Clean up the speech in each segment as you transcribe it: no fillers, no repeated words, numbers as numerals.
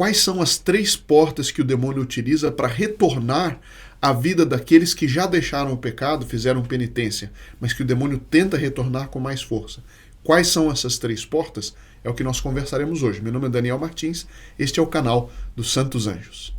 quais são as 3 portas que o demônio utiliza para retornar à vida daqueles que já deixaram o pecado, fizeram penitência, mas que o demônio tenta retornar com mais força. Quais são essas 3 portas? É o que nós conversaremos hoje. Meu nome é Daniel Martins, este é o canal dos Santos Anjos.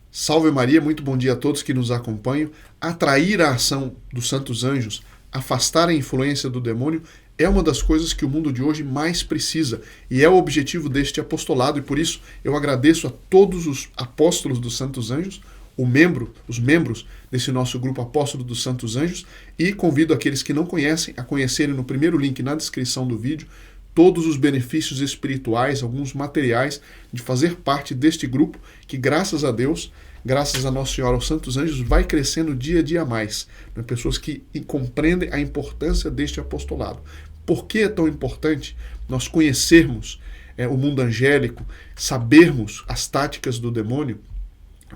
Salve Maria, muito bom dia a todos que nos acompanham. Atrair a ação dos Santos Anjos, afastar a influência do demônio, é uma das coisas que o mundo de hoje mais precisa e é o objetivo deste apostolado, e por isso eu agradeço a todos os apóstolos dos Santos Anjos, os membros desse nosso grupo Apóstolo dos Santos Anjos, e convido aqueles que não conhecem a conhecerem no primeiro link na descrição do vídeo todos os benefícios espirituais, alguns materiais de fazer parte deste grupo que, graças a Deus, graças a Nossa Senhora, aos Santos Anjos, vai crescendo dia a dia mais. Pessoas que compreendem a importância deste apostolado. Por que é tão importante nós conhecermos o mundo angélico, sabermos as táticas do demônio?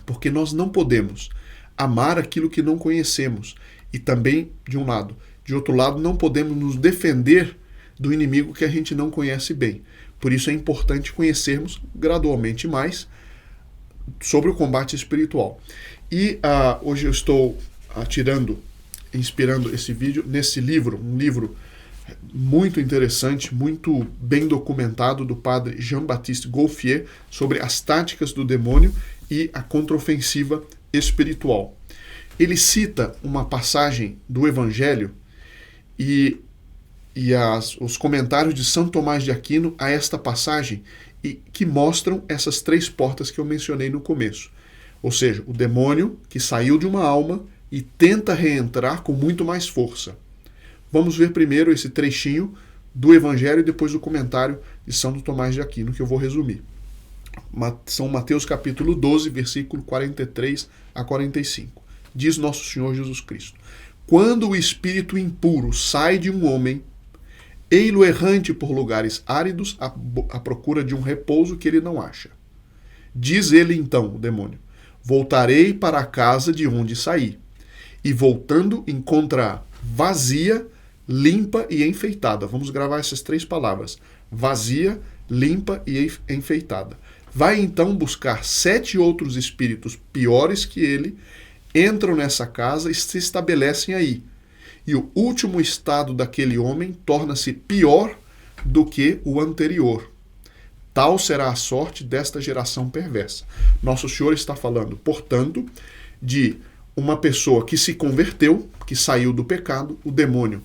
Porque nós não podemos amar aquilo que não conhecemos. E também, de um lado. De outro lado, não podemos nos defender do inimigo que a gente não conhece bem. Por isso é importante conhecermos gradualmente mais sobre o combate espiritual. E hoje eu estou inspirando esse vídeo nesse livro, um livro muito interessante, muito bem documentado, do padre Jean-Baptiste Gouffier, sobre as táticas do demônio e a contraofensiva espiritual. Ele cita uma passagem do Evangelho e os comentários de São Tomás de Aquino a esta passagem, e que mostram essas 3 portas que eu mencionei no começo. Ou seja, o demônio que saiu de uma alma e tenta reentrar com muito mais força. Vamos ver primeiro esse trechinho do Evangelho e depois o comentário de São Tomás de Aquino, que eu vou resumir. São Mateus capítulo 12, versículo 43 a 45. Diz Nosso Senhor Jesus Cristo: quando o espírito impuro sai de um homem, ei-lo errante por lugares áridos à procura de um repouso que ele não acha. Diz ele então, o demônio: voltarei para a casa de onde saí. E voltando, encontra vazia, limpa e enfeitada. Vamos gravar essas 3 palavras. Vazia, limpa e enfeitada. Vai então buscar 7 outros espíritos piores que ele, entram nessa casa e se estabelecem aí. E o último estado daquele homem torna-se pior do que o anterior. Tal será a sorte desta geração perversa. Nosso Senhor está falando, portanto, de uma pessoa que se converteu, que saiu do pecado, o demônio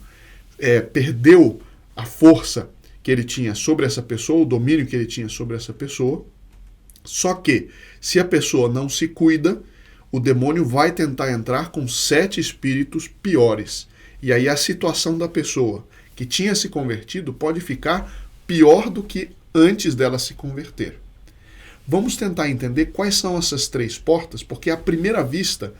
perdeu a força que ele tinha sobre essa pessoa, o domínio que ele tinha sobre essa pessoa. Só que, se a pessoa não se cuida, o demônio vai tentar entrar com 7 espíritos piores. E aí a situação da pessoa que tinha se convertido pode ficar pior do que antes dela se converter. Vamos tentar entender quais são essas 3 portas, porque à primeira vista,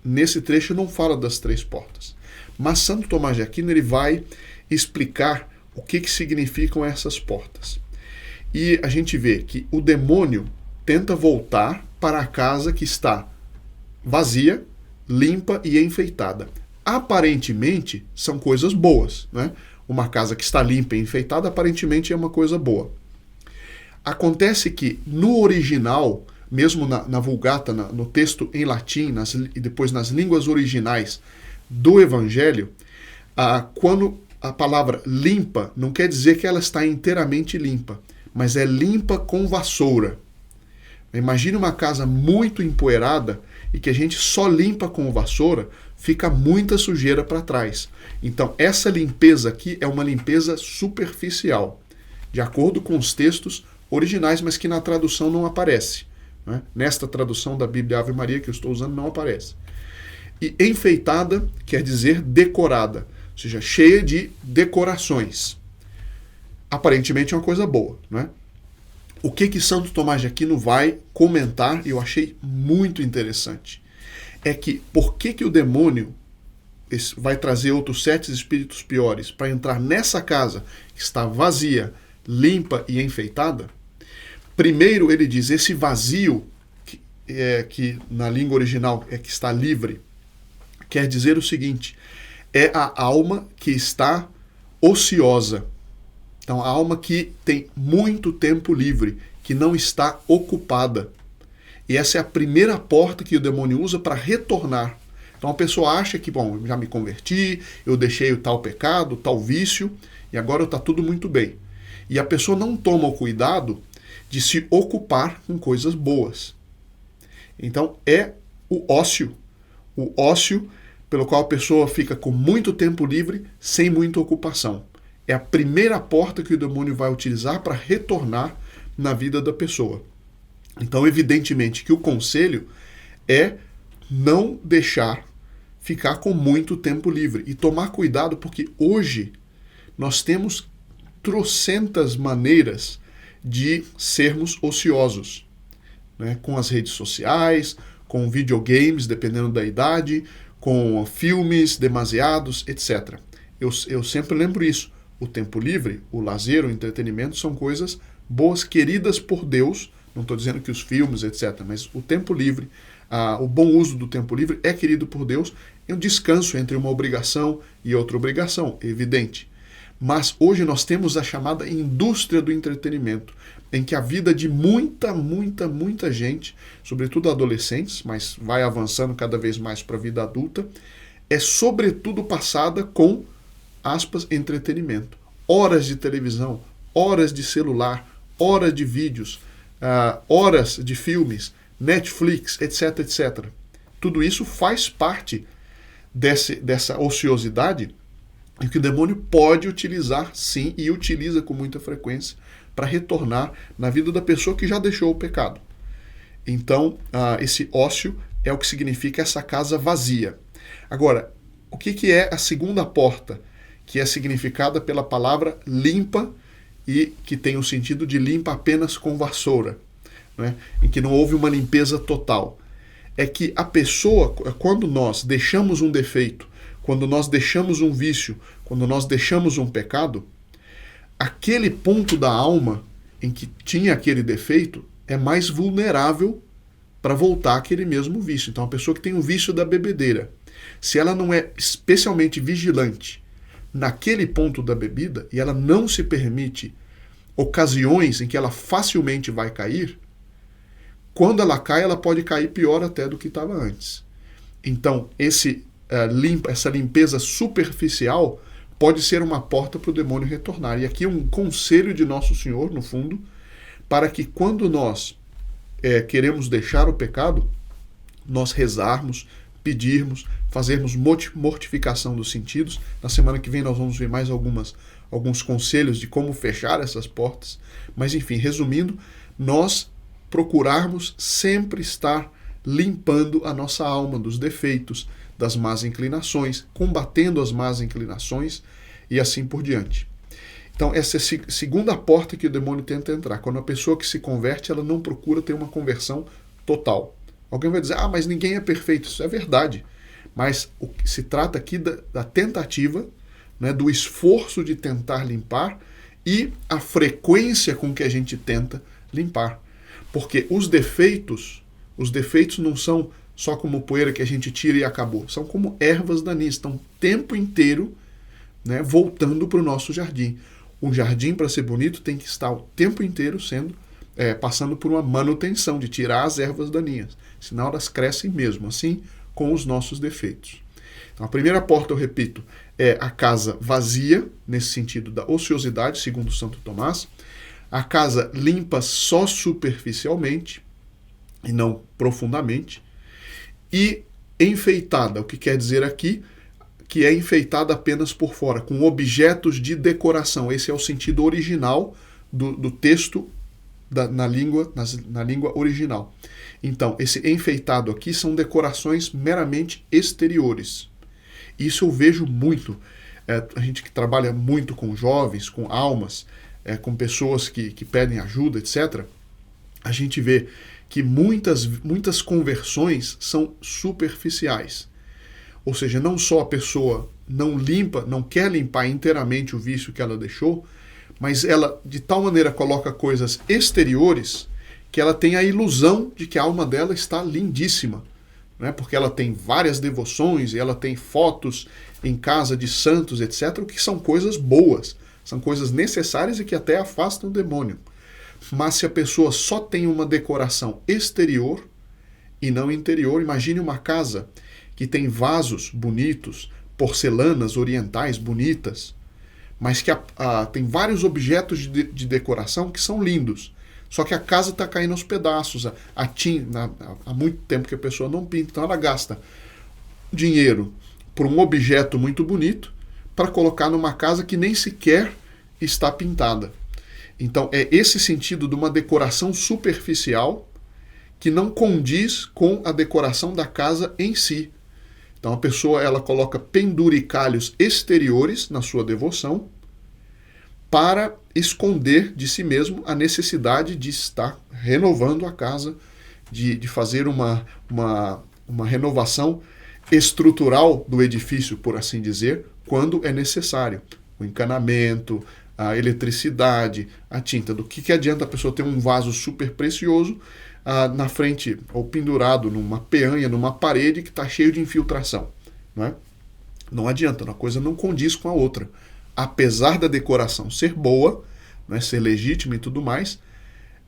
nesse trecho não fala das 3 portas. Mas Santo Tomás de Aquino ele vai explicar o que significam essas portas. E a gente vê que o demônio tenta voltar para a casa que está vazia, limpa e enfeitada. Aparentemente são coisas boas, né? Uma casa que está limpa e enfeitada aparentemente é uma coisa boa. Acontece que no original, mesmo na Vulgata, no texto em latim e depois nas línguas originais do Evangelho, quando a palavra limpa não quer dizer que ela está inteiramente limpa, mas é limpa com vassoura. Imagine uma casa muito empoeirada e que a gente só limpa com vassoura, fica muita sujeira para trás. Então, essa limpeza aqui é uma limpeza superficial, de acordo com os textos originais, mas que na tradução não aparece. Né? Nesta tradução da Bíblia Ave Maria que eu estou usando, não aparece. E enfeitada quer dizer decorada, ou seja, cheia de decorações. Aparentemente é uma coisa boa, né? O que Santo Tomás de Aquino vai comentar, e eu achei muito interessante, é que por que o demônio vai trazer outros 7 espíritos piores para entrar nessa casa que está vazia, limpa e enfeitada? Primeiro ele diz, esse vazio, que na língua original é que está livre, quer dizer o seguinte: é a alma que está ociosa. Então, a alma que tem muito tempo livre, que não está ocupada. E essa é a primeira porta que o demônio usa para retornar. Então, a pessoa acha que, bom, já me converti, eu deixei o tal pecado, o tal vício, e agora está tudo muito bem. E a pessoa não toma o cuidado de se ocupar com coisas boas. Então, é o ócio pelo qual a pessoa fica com muito tempo livre, sem muita ocupação. É a primeira porta que o demônio vai utilizar para retornar na vida da pessoa. Então, evidentemente que o conselho é não deixar ficar com muito tempo livre e tomar cuidado, porque hoje nós temos trocentas maneiras de sermos ociosos, né? Com as redes sociais, com videogames, dependendo da idade, com filmes demasiados, etc. Eu sempre lembro isso. O tempo livre, o lazer, o entretenimento são coisas boas, queridas por Deus. Não estou dizendo que os filmes, etc., mas o tempo livre, o bom uso do tempo livre é querido por Deus. É um descanso entre uma obrigação e outra obrigação, evidente. Mas hoje nós temos a chamada indústria do entretenimento, em que a vida de muita gente, sobretudo adolescentes, mas vai avançando cada vez mais para a vida adulta, é sobretudo passada com, aspas, entretenimento. Horas de televisão, horas de celular, horas de vídeos, horas de filmes, Netflix, etc, etc. Tudo isso faz parte dessa ociosidade e que o demônio pode utilizar, sim, e utiliza com muita frequência para retornar na vida da pessoa que já deixou o pecado. Então, esse ócio é o que significa essa casa vazia. Agora, o que é a segunda porta, que é significada pela palavra limpa e que tem o sentido de limpa apenas com vassoura, né? Em que não houve uma limpeza total? É que a pessoa, quando nós deixamos um defeito, quando nós deixamos um vício, quando nós deixamos um pecado, aquele ponto da alma em que tinha aquele defeito é mais vulnerável para voltar àquele mesmo vício. Então, a pessoa que tem o vício da bebedeira, se ela não é especialmente vigilante naquele ponto da bebida e ela não se permite ocasiões em que ela facilmente vai cair, quando ela cai, ela pode cair pior até do que estava antes. Então, essa limpeza superficial pode ser uma porta para o demônio retornar. E aqui é um conselho de Nosso Senhor, no fundo, para que quando nós queremos deixar o pecado, nós rezarmos, pedirmos, fazermos mortificação dos sentidos. Na semana que vem nós vamos ver mais alguns conselhos de como fechar essas portas. Mas, enfim, resumindo, nós procurarmos sempre estar limpando a nossa alma dos defeitos, das más inclinações, combatendo as más inclinações e assim por diante. Então, essa é a segunda porta que o demônio tenta entrar. Quando a pessoa que se converte, ela não procura ter uma conversão total. Alguém vai dizer, mas ninguém é perfeito. Isso é verdade. Mas o que se trata aqui da tentativa, né, do esforço de tentar limpar e a frequência com que a gente tenta limpar. Porque os defeitos não são só como poeira que a gente tira e acabou. São como ervas daninhas, estão o tempo inteiro, né, voltando para o nosso jardim. Um jardim, para ser bonito, tem que estar o tempo inteiro passando por uma manutenção de tirar as ervas daninhas. Senão elas crescem mesmo, assim com os nossos defeitos. Então, a primeira porta, eu repito, é a casa vazia, nesse sentido da ociosidade, segundo Santo Tomás. A casa limpa só superficialmente e não profundamente. E enfeitada, o que quer dizer aqui? Que é enfeitada apenas por fora, com objetos de decoração. Esse é o sentido original do texto na língua original. Então, esse enfeitado aqui são decorações meramente exteriores. Isso eu vejo muito. A gente que trabalha muito com jovens, com almas, com pessoas que pedem ajuda, etc., a gente vê que muitas conversões são superficiais. Ou seja, não só a pessoa não quer limpar inteiramente o vício que ela deixou, mas ela de tal maneira coloca coisas exteriores que ela tem a ilusão de que a alma dela está lindíssima, né? Porque ela tem várias devoções e ela tem fotos em casa de santos, etc., o que são coisas boas, são coisas necessárias e que até afastam o demônio. Mas se a pessoa só tem uma decoração exterior e não interior, imagine uma casa que tem vasos bonitos, porcelanas orientais bonitas, mas que tem vários objetos de decoração que são lindos. Só que a casa está caindo aos pedaços. Há muito tempo que a pessoa não pinta, então ela gasta dinheiro por um objeto muito bonito para colocar numa casa que nem sequer está pintada. Então é esse sentido de uma decoração superficial que não condiz com a decoração da casa em si. Então a pessoa ela coloca penduricalhos exteriores na sua devoção para esconder de si mesmo a necessidade de estar renovando a casa, de fazer uma renovação estrutural do edifício, por assim dizer, quando é necessário. O encanamento, a eletricidade, a tinta. Do que adianta a pessoa ter um vaso super precioso na frente, ou pendurado numa peanha, numa parede que está cheio de infiltração? Não é? Não adianta, uma coisa não condiz com a outra. Apesar da decoração ser boa, né, ser legítima e tudo mais,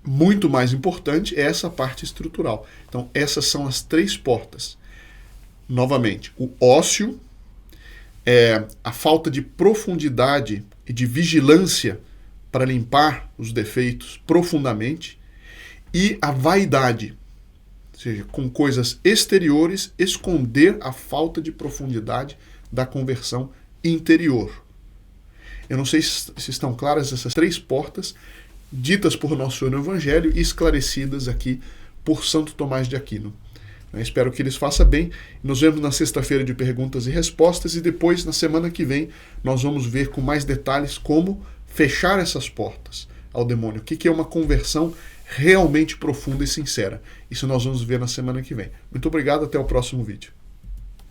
muito mais importante é essa parte estrutural. Então, essas são as 3 portas. Novamente, o ócio, a falta de profundidade e de vigilância para limpar os defeitos profundamente, e a vaidade, ou seja, com coisas exteriores, esconder a falta de profundidade da conversão interior. Eu não sei se estão claras essas 3 portas, ditas por Nosso Senhor no Evangelho e esclarecidas aqui por Santo Tomás de Aquino. Eu espero que eles façam bem. Nos vemos na sexta-feira de perguntas e respostas e depois, na semana que vem, nós vamos ver com mais detalhes como fechar essas portas ao demônio. O que é uma conversão realmente profunda e sincera. Isso nós vamos ver na semana que vem. Muito obrigado, até o próximo vídeo.